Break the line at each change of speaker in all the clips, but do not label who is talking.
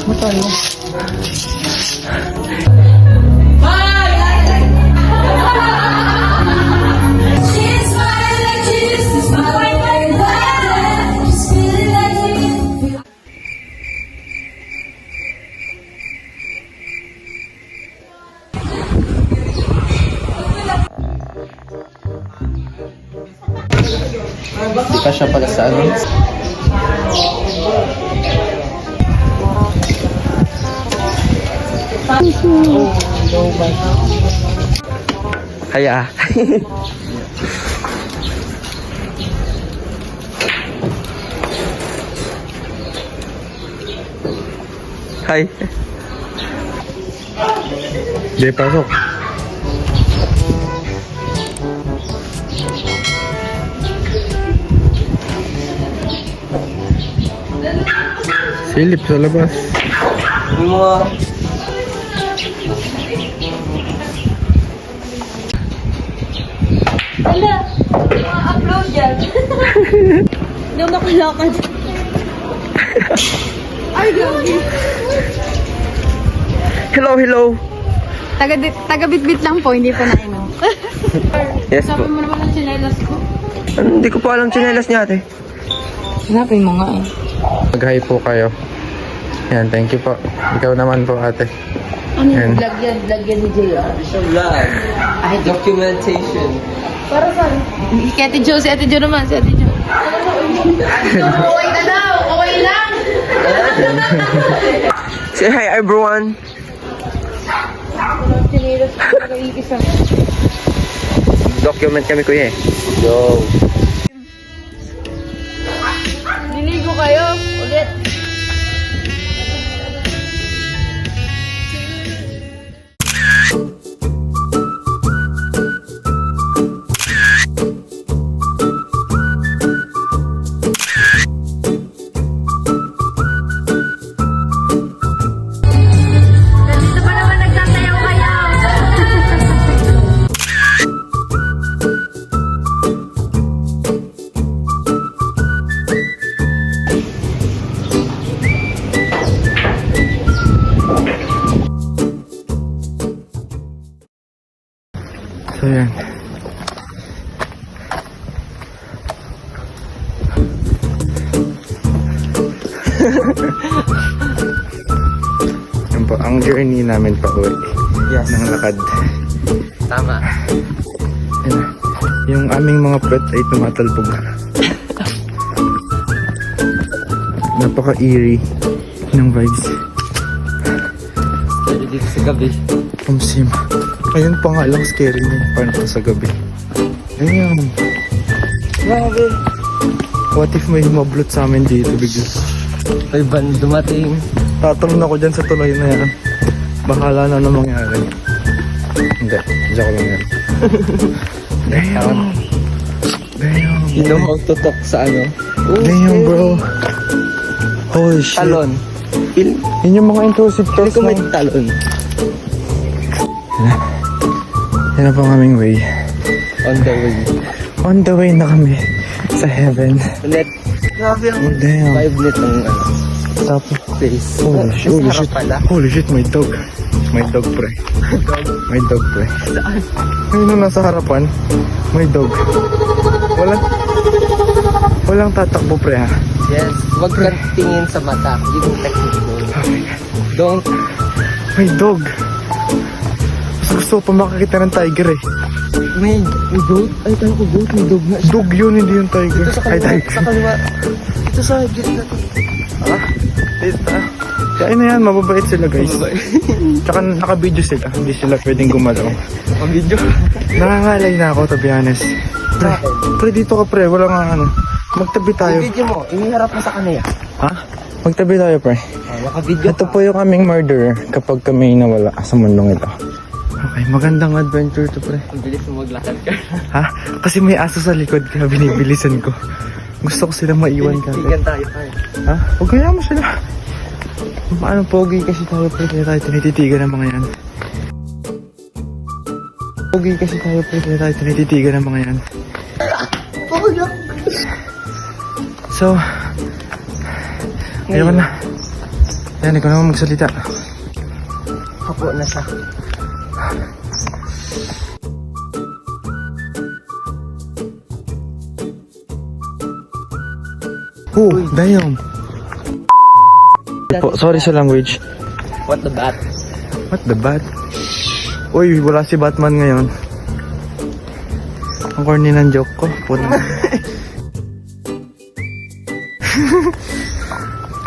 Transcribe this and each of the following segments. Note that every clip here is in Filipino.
Matalo. Di pa siya pala sa ano. Kaya. Hi. Di pasok. Silip sa labas.
Yung mga...
Wala, upload yan. Hindi ako makalakad. Ay, gagi.
Hello, hello.
Taga-bit-bit lang po, hindi po na ino.
Yes po.
Sabi mo naman ang chinelas ko.
Hindi ko pa alam tsinelas niya ate.
Hanapin mo nga eh.
Mag-hi po kayo. Yan, thank you po. Ikaw naman po ate.
Ano
Yan.
yung vlog yan? Vlog yan ni Jay ah.
It's a vlog.
Ay,
Documentation.
para saan? Si Ate Jo naman, si Ate Jo. Okay ka daw, okay lang.
Say hi everyone.
Chinelas ko, nag-iikis ang...
Document kami kuya eh.
Yo.
Diligo kayo, ulit. Nandito pa naman nagsasayaw kayo.
So yan. Yan po ang journey namin pa uwi.
Yes.
Ng lakad.
Tama.
Yan. Yung aming mga pet ay tumatalbog. Napaka-eerie ng vibes.
Scary dito sa gabi.
Pumsim. Ayun pa nga lang scary na yung paano sa gabi. Damn.
Grabe.
What if may humablot sa amin dito bigla?
May van dumating.
Tatalon ako dyan sa tuloy na yan. Bahala na ano mangyari. Hindi, joke lang yan. Damn. Damn.
You know how to talk sa ano?
Damn bro. Holy shit.
Talon.
Yun yung mga intrusive
Hindi
thoughts
ko may
mo.
talon.
Yan na po ang aming way.
On the way.
On the way na kami sa heaven.
Ulit. Grabe ang
Damn.
vibe nitong ano,
Tapos,
place.
holy shit, holy
Mas harap
shit.
pala.
Holy shit, may dog. May dog pre. May dog pre.
Saan?
Ayun na nasa harapan. May dog. Walang tatakbo pre ha.
Yes. Huwag kang tingin sa mata. Yung technique doon. Don't.
May dog. Mas gusto ko pa makakita ng tiger eh.
May goat? Ay, tayo ko goat. May dog na.
Dog yun, hindi yung tiger.
Ito sa
Ay,
kaliwa.
tiger.
Sa kaliwa. Ito sa gitna.
Ah, dito. Kaya na yan, mababait sila guys. Tsaka naka-video sila. Hindi sila pwedeng gumalaw.
Ang video.
Nangangalay na ako, to be honest. Pre, dito ka pre. Wala nga ano. Magtabi tayo.
Yung video mo. Iniharap mo sa kanaya.
Ha? Magtabi tayo pre.
Naka-video
Ito po yung aming murderer kapag kami nawala sa mundong ito. Okay, magandang adventure to pre.
Ang bilis mo maglakad ka.
Ha? Kasi may aso sa likod kaya binibilisan ko. Gusto ko silang maiwan ka.
Tinitigan tayo tayo.
Ha? Huwag kaya mo sila. Paano pogi kasi tayo pre kaya tayo tinititigan ng mga yan. Pogi kasi tayo pre kaya tayo tinititigan ng mga yan. So, ayoko na. Yan, ikaw naman magsalita.
Hapo na siya.
Oh, damn. Po, sorry sa language.
What the bat?
What the bat? Uy, wala si Batman ngayon. Ang corny ng joke ko. Puta.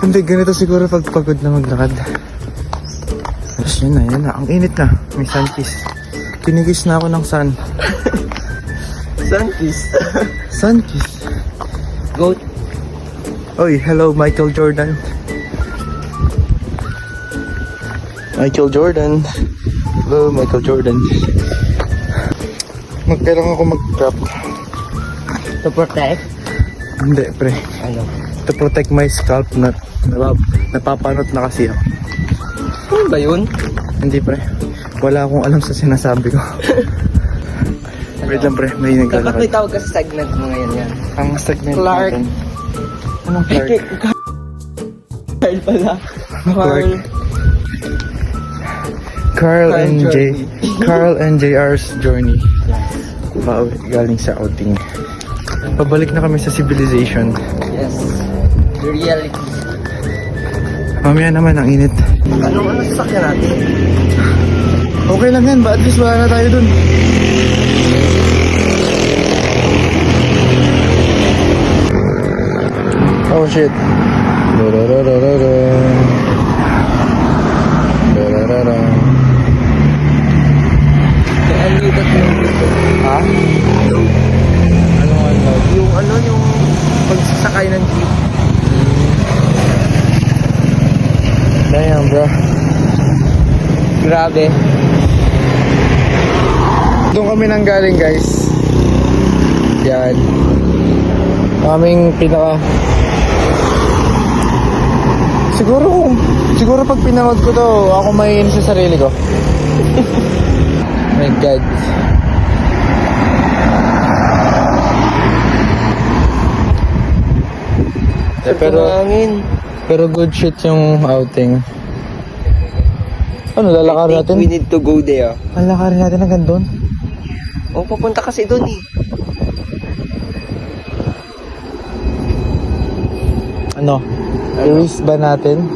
Hindi, ganito siguro pag pagod na maglakad. Tapos yun na. Ang init na. May sun kiss. Kinigis na ako ng sun.
Sunkiss.
Sun kiss.
Goat.
Oy, hello Michael Jordan. Michael Jordan. Hello Michael Jordan. Magkailangan ako mag-crop.
To protect?
Hindi, pre.
Ano?
To protect my scalp na napapanot na kasi ako.
Ano ba yun?
Hindi, pre. Wala akong alam sa sinasabi ko. Wait lang, pre. May
Dapat may
naglalakad.
tawag ka sa segment mo ngayon yan.
Ang segment
Clark.
natin. Anong Clark?
Carl pala.
Clark. Carl and
journey.
Carl and JR's journey. Pauwi galing sa outing. Pabalik na kami sa civilization.
Yes. The reality.
Mamaya naman ang init.
Ano sasakyan natin?
Okay lang yan, ba? At least wala na tayo dun. Oh shit. Da-da-da-da-da-da. Da-da-da-da.
Ang libat mo dito.
Ha? Anong ano?
Yung pagsasakay ng jeep.
Damn, bro.
Grabe.
Doon kami nang galing, guys. Yan. Aming pinaka... Siguro pag pinanood ko to, ako may sa sarili ko. My God. Pero good shit yung outing. Ano, lalakarin natin?
We need to go there.
Lalakarin natin hanggang doon?
O, papunta kasi doon eh.
Ano? I-risk ba natin?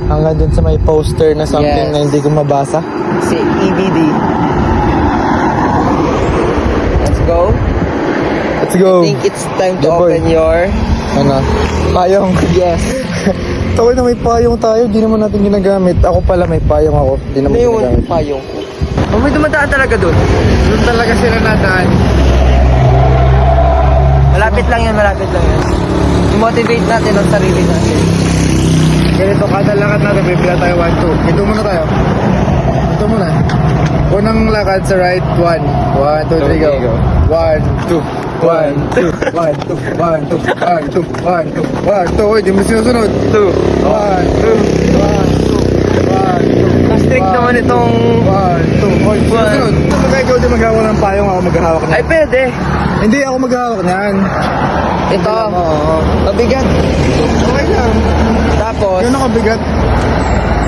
Hanggang doon sa may poster na something
Yes.
na hindi ko mabasa?
Si EBD. Let's go.
Let's go!
I think it's time to
Yeah, boy.
open your...
Ano? Payong.
Yes.
Tawag na may payong tayo, di naman natin ginagamit. Ako pala may payong ako, di
Ano
naman
yung
ginagamit.
payong? O, may dumadaan talaga doon.
Doon talaga sila nadaan.
Malapit lang yan. I-motivate natin ang sarili natin.
Ganito, kada lakad natin, bibila tayo 1, 2. Ito muna tayo. Ito muna. Unang lakad sa right, 1. 1, 2, 3, go. 1, 2. 1, 2, 1, 2, 1, 2, 1, 2, 1, 2, 1, 2. Uy, di mo sinusunod. 2, 1, 2, 1, 2, 1, 2.
Strict naman itong...
1, 2. Uy, sinusunod. Kapag ikaw di maghawak ng payong, ako maghahawak
Ay,
niyan.
pwede.
Hindi ako maghahawak niyan.
Ito.
Oo.
Mabigat.
Okay lang.
Tapos,
Yan ang kabigat.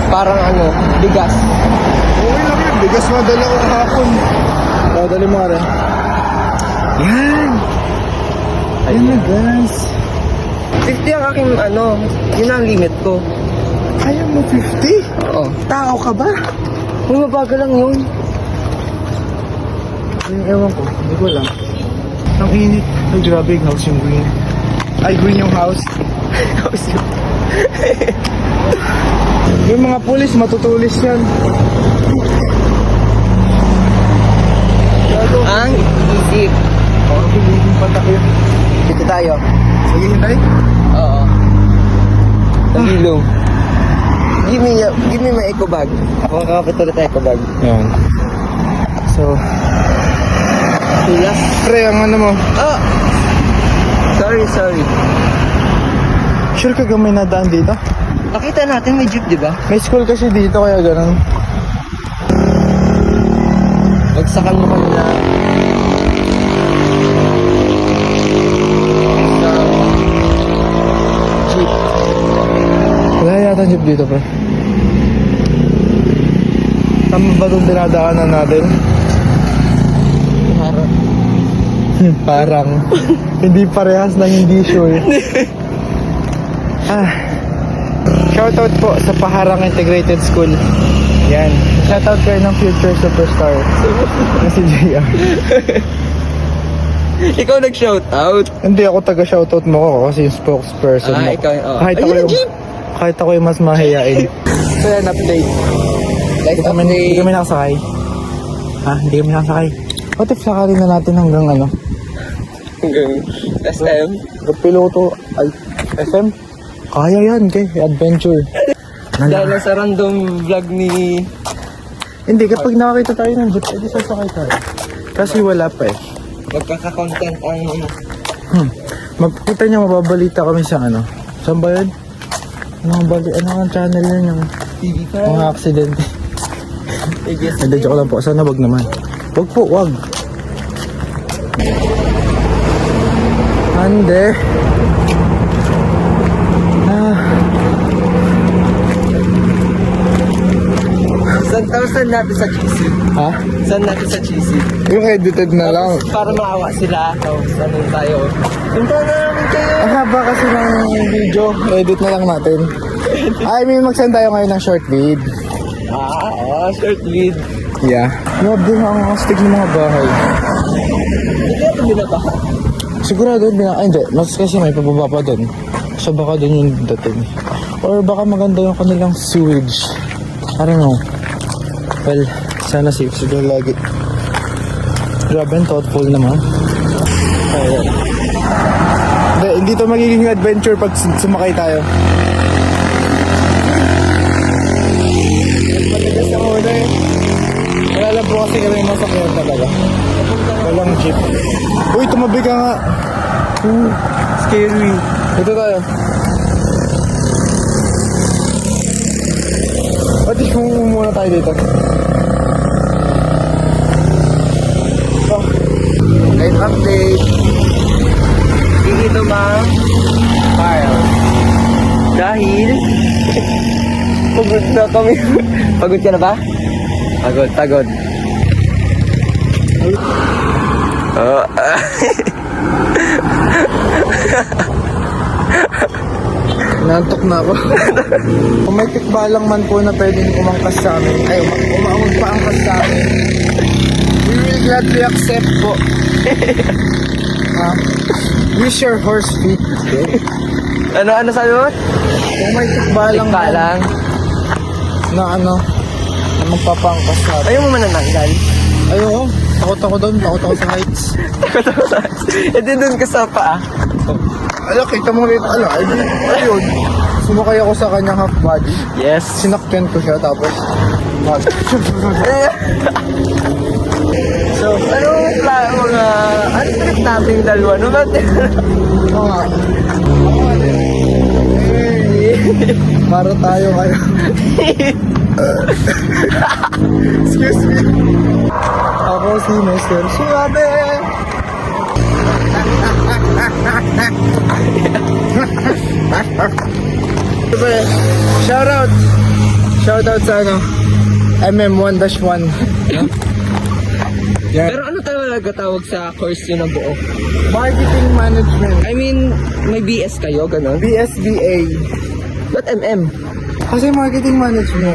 parang ano, bigas.
Okay lang yan. Bigas mo, dala ko kahapon. O, dali mo rin. Yan. Ayun na, guys.
50 ang aking ano, yun ang limit ko.
Kaya mo 50?
Oo.
Tao ka ba?
May mabagal lang yun.
Ay, ewan ko. Hindi ko alam. Ang init. Ay, grabe. House yung green. Ay, green yung house.
House yun.
Yung mga pulis, matutulis yan.
Ang isip.
Parang piniging patak yun.
Dito tayo.
Sige, hintay.
Oo. Nagilong. Give me my eco bag. Ako kakapit ulit ang eco bag.
Yan. So,
Tulas.
pre, ang ano mo.
Oh! Sorry.
Sure ka may nadaan dito?
Nakita natin may jeep, di ba?
May school kasi dito, kaya ganun.
Bagsakan mo kanila.
dito, pre. Tama ba itong dinadaanan natin?
Harap.
Parang. Hindi parehas na hindi sure. Shoutout po sa Paharang Integrated School. Yan. Shoutout kayo ng future superstar. Na si JR.
Ikaw nag-shout out.
Hindi ako taga-shoutout mo ako kasi yung spokesperson mo.
Ikaw, oh.
Kahit ako
Ayun,
yung,
jeep!
kahit ako yung mas mahihain. So yan, update. Hindi kami nakasakay. Hindi kami nakasakay. What if sakarin na natin hanggang ano?
Hanggang SM.
Piloto, ay, SM? Kaya yan, kay adventure.
Dahil sa random vlog ni...
Hindi, kapag nakakita tayo ng jeep, edi sasakay tayo. Kasi wala pa eh.
Magkaka-content ang...
Makita niyo, mababalita kami sa ano. Saan ba yun? Ano ang channel yun yung
TV5.
mga aksidente.
ABS.
Hindi, joke lang po. Sana wag naman. Wag po, wag. Ande.
Saan natin sa GC?
Ha?
Saan natin sa GC?
Yung edited na lang.
Tapos, para maawa sila. So, saan tayo? Punta na namin kayo.
Ang haba kasi ng video. Edit na lang natin. I mean, mag-send tayo ngayon ng short vid.
Short lead.
Yeah. Grabe din ang astig ng mga bahay.
Hindi kaya ito binaba.
Sigurado, hindi. Mas kasi may pababa pa doon. So baka doon yung dating. Or baka maganda yung kanilang sewage. I don't know. Well, sana safe sila lagi. Grabe and thoughtful naman. Ayan. Hindi to magiging adventure pag sumakay tayo. Matigas ang una eh. Wala lang po kasi kami masakyan talaga. Walang jeep. Uy, tumabi ka nga. Scary. Ito tayo. Pati kung muna tayo dito.
Live update. Hindi lumang file. Dahil pagod na kami. Pagod ka na ba? Pagod.
Nantok na ako. Kung may tikbalang man po na pwedeng umangkas sa amin, ay magpaangkas sa amin, we will gladly accept po. Use your horse feet.
Ano sabi mo?
Kung may tikbalang
Palang.
na ano, na magpapangkas sa amin.
Ayaw mo manananggal.
Ayoko, takot ako doon, takot ako sa heights.
Hindi doon ka sa paa.
Ala, kita mo rin, ayun. Sumakay ako sa kanyang half body.
Yes.
Sinakyan ko siya, tapos
So, ano trip natin dalawa? Ano ba?
Oo nga. Para tayo kayo. Excuse me. Ako si Mr. Suabe. Shoutout sa ano, MM1-1. Yan.
Pero ano talaga tawag sa course yun na buo?
Marketing Management.
I mean, may BS kayo, gano'n?
BSBA.
Ba't MM?
Kasi Marketing Management.